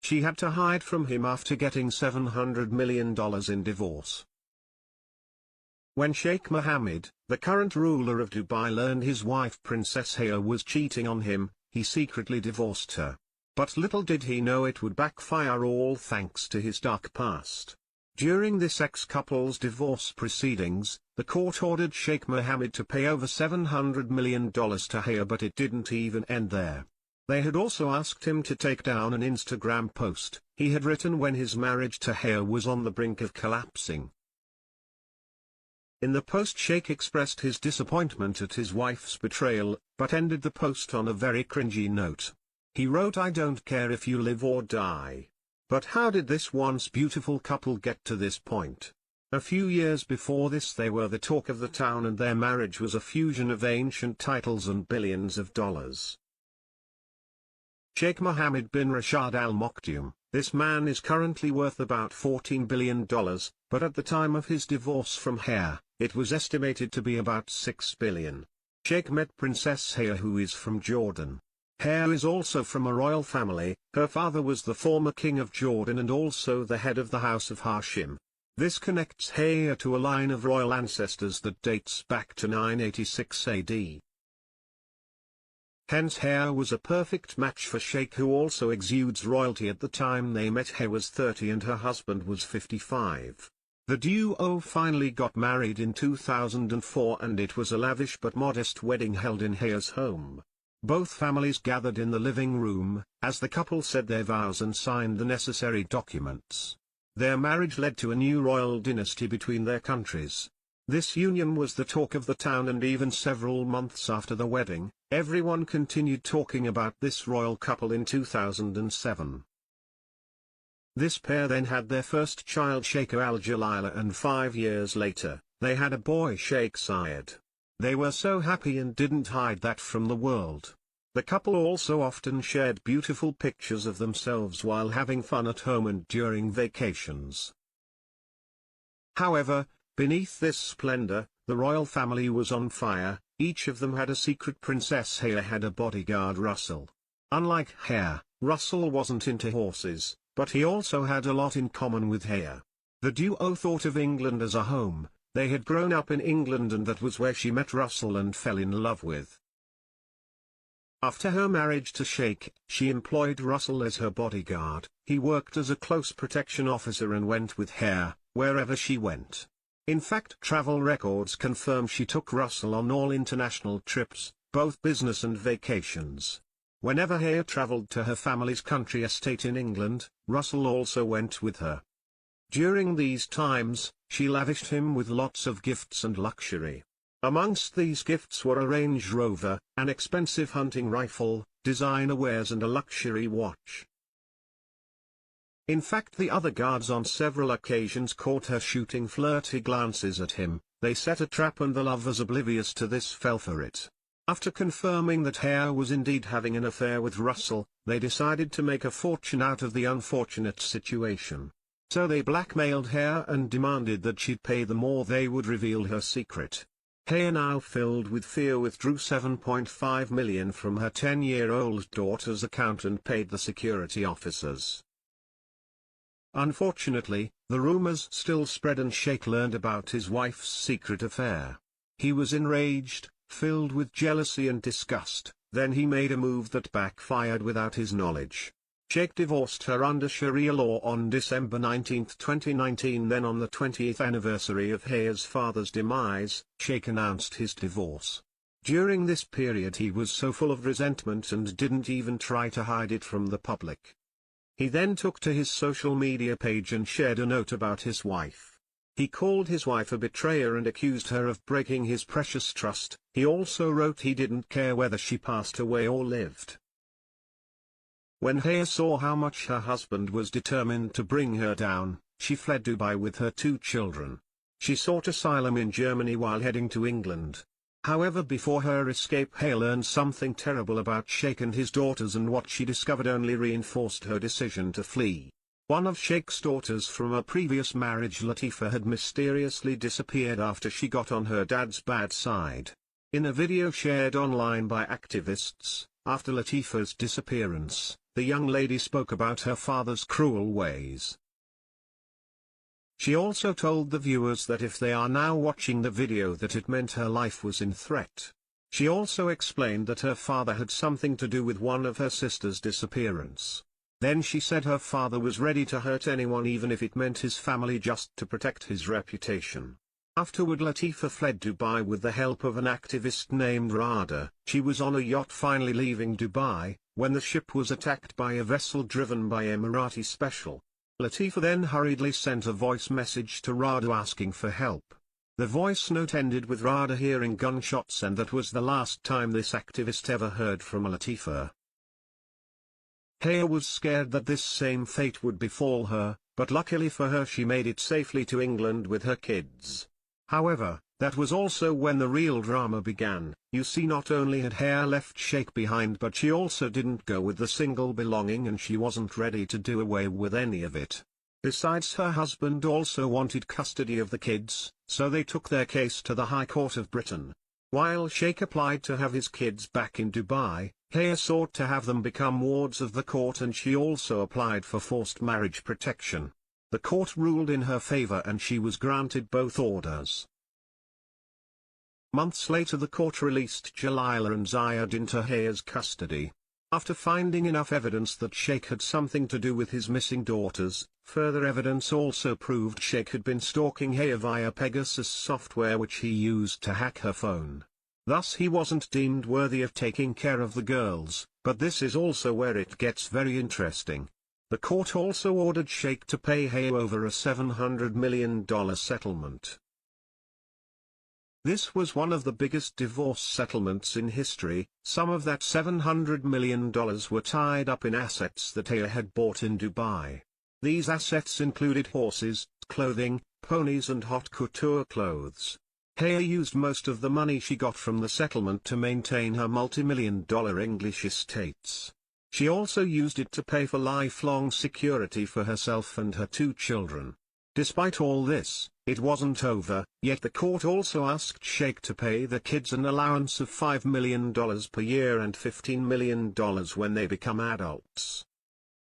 she had to hide from him after getting $700 million in divorce. When Sheikh Mohammed, the current ruler of Dubai, learned his wife Princess Haya was cheating on him, he secretly divorced her. But little did he know it would backfire, all thanks to his dark past. During this ex-couple's divorce proceedings, the court ordered Sheikh Mohammed to pay over $700 million to Haya, but it didn't even end there. They had also asked him to take down an Instagram post he had written when his marriage to Haya was on the brink of collapsing. In the post, Sheikh expressed his disappointment at his wife's betrayal, but ended the post on a very cringy note. He wrote, "I don't care if you live or die. But how did this once beautiful couple get to this point? A few years before this they were the talk of the town, and their marriage was a fusion of ancient titles and billions of dollars." Sheikh Mohammed bin Rashid Al Maktoum, this man is currently worth about $14 billion, but at the time of his divorce from Haya, it was estimated to be about $6 billion. Sheikh met Princess Haya, who is from Jordan. Haya is also from a royal family. Her father was the former king of Jordan and also the head of the House of Hashim. This connects Haya to a line of royal ancestors that dates back to 986 AD. Hence Haya was a perfect match for Sheikh, who also exudes royalty. At the time they met, Haya was 30 and her husband was 55. The duo finally got married in 2004, and it was a lavish but modest wedding held in Haya's home. Both families gathered in the living room, as the couple said their vows and signed the necessary documents. Their marriage led to a new royal dynasty between their countries. This union was the talk of the town, and even several months after the wedding, everyone continued talking about this royal couple in 2007. This pair then had their first child, Sheikh Al-Jalila, and 5 years later, they had a boy, Sheikh Syed. They were so happy and didn't hide that from the world. The couple also often shared beautiful pictures of themselves while having fun at home and during vacations. However, beneath this splendor, the royal family was on fire. Each of them had a secret. Princess Haya had a bodyguard, Russell. Unlike Haya, Russell wasn't into horses, but he also had a lot in common with Haya. The duo thought of England as a home. They had grown up in England, and that was where she met Russell and fell in love with. After her marriage to Sheikh, she employed Russell as her bodyguard. He worked as a close protection officer and went with Haya wherever she went. In fact, travel records confirm she took Russell on all international trips, both business and vacations. Whenever Haya traveled to her family's country estate in England, Russell also went with her. During these times, she lavished him with lots of gifts and luxury. Amongst these gifts were a Range Rover, an expensive hunting rifle, designer wares and a luxury watch. In fact, the other guards on several occasions caught her shooting flirty glances at him. They set a trap, and the lovers, oblivious to this, fell for it. After confirming that Haya was indeed having an affair with Russell, they decided to make a fortune out of the unfortunate situation. So they blackmailed Haya and demanded that she'd pay them or they would reveal her secret. Haya, now filled with fear, withdrew $7.5 million from her 10-year-old daughter's account and paid the security officers. Unfortunately, the rumors still spread and Sheikh learned about his wife's secret affair. He was enraged, filled with jealousy and disgust. Then he made a move that backfired without his knowledge. Sheikh divorced her under Sharia law on December 19, 2019. Then on the 20th anniversary of Haya's father's demise, Sheikh announced his divorce. During this period he was so full of resentment and didn't even try to hide it from the public. He then took to his social media page and shared a note about his wife. He called his wife a betrayer and accused her of breaking his precious trust. He also wrote he didn't care whether she passed away or lived. When Haya saw how much her husband was determined to bring her down, she fled Dubai with her 2 children. She sought asylum in Germany while heading to England. However, before her escape, Haya learned something terrible about Sheikh and his daughters, and what she discovered only reinforced her decision to flee. One of Sheikh's daughters from a previous marriage, Latifa, had mysteriously disappeared after she got on her dad's bad side. In a video shared online by activists, after Latifa's disappearance, the young lady spoke about her father's cruel ways. She also told the viewers that if they are now watching the video that it meant her life was in threat. She also explained that her father had something to do with one of her sister's disappearance. Then she said her father was ready to hurt anyone even if it meant his family just to protect his reputation. Afterward Latifah fled Dubai with the help of an activist named Rada. She was on a yacht finally leaving Dubai, when the ship was attacked by a vessel driven by Emirati Special. Latifah then hurriedly sent a voice message to Rada asking for help. The voice note ended with Rada hearing gunshots, and that was the last time this activist ever heard from Latifah. Haya was scared that this same fate would befall her, but luckily for her she made it safely to England with her kids. However, that was also when the real drama began. You see, not only had Haya left Sheikh behind, but she also didn't go with the single belonging, and she wasn't ready to do away with any of it. Besides, her husband also wanted custody of the kids, so they took their case to the High Court of Britain. While Sheikh applied to have his kids back in Dubai, Haya sought to have them become wards of the court, and she also applied for forced marriage protection. The court ruled in her favor and she was granted both orders. Months later the court released Jalila and Zayed into Haya's custody. After finding enough evidence that Sheikh had something to do with his missing daughters, further evidence also proved Sheikh had been stalking Haya via Pegasus software which he used to hack her phone. Thus he wasn't deemed worthy of taking care of the girls, but this is also where it gets very interesting. The court also ordered Sheikh to pay Haya over a $700 million settlement. This was one of the biggest divorce settlements in history. Some of that $700 million were tied up in assets that Haya had bought in Dubai. These assets included horses, clothing, ponies and haute couture clothes. Haya used most of the money she got from the settlement to maintain her multi-million-dollar English estates. She also used it to pay for lifelong security for herself and her 2 children. Despite all this, it wasn't over, yet the court also asked Sheikh to pay the kids an allowance of $5 million per year and $15 million when they become adults.